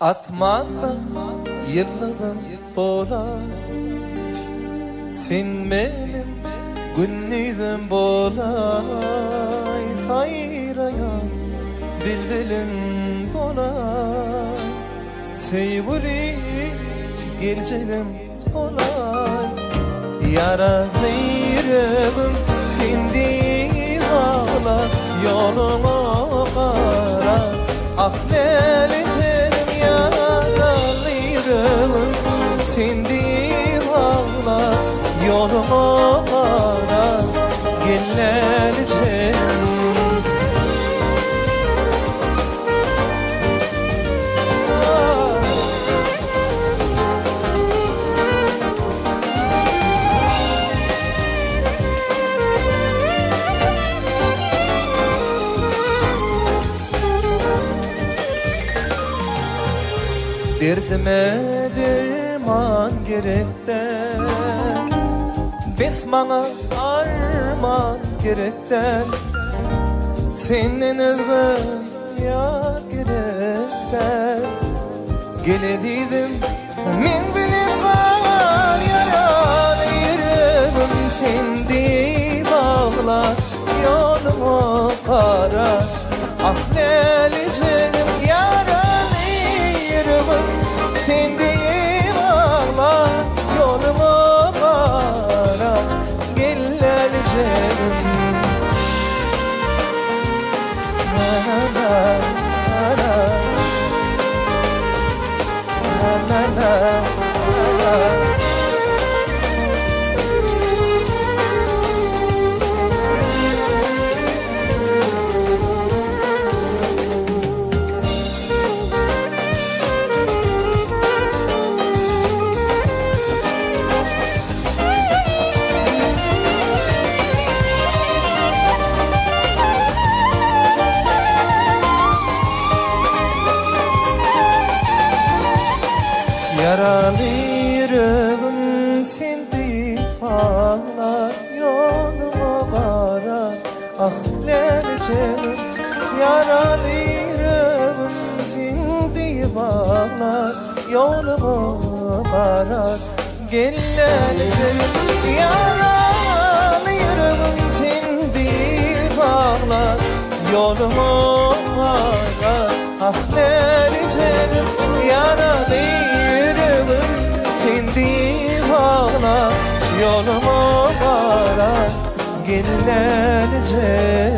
Atmanda yılladım bolar, sen benim günnüzüm bolay. Sayrayan bildilim bolay, sevgili geleceğim bolay. Yaralı yüreğim sindi bağlar, yoluma kara ah geleceğim. Yaralı yüreğim sindi bağlar, yoluma kara geleceğim. Derdime derman gerekten, besmana arman gerekten, senin özgün yar gerekten. Gelediydim min bilip var, yaralı yüreğim sindi bağlar, yoluma kara ah geleceğim. Yaralı yüreğim sindi bağlar, yoluma kara geleceğim. Na na na na na na. Yaralı yüreğim sindi bağlar, yoluma kara ah geleceğim. Yaralı yüreğim sindi bağlar, yoluma kara geleceğim. Yaralı yüreğim sindi bağlar, yoluma kara ah geleceğim. Yaralı sindi bağlar, yoluma kara geleceğim.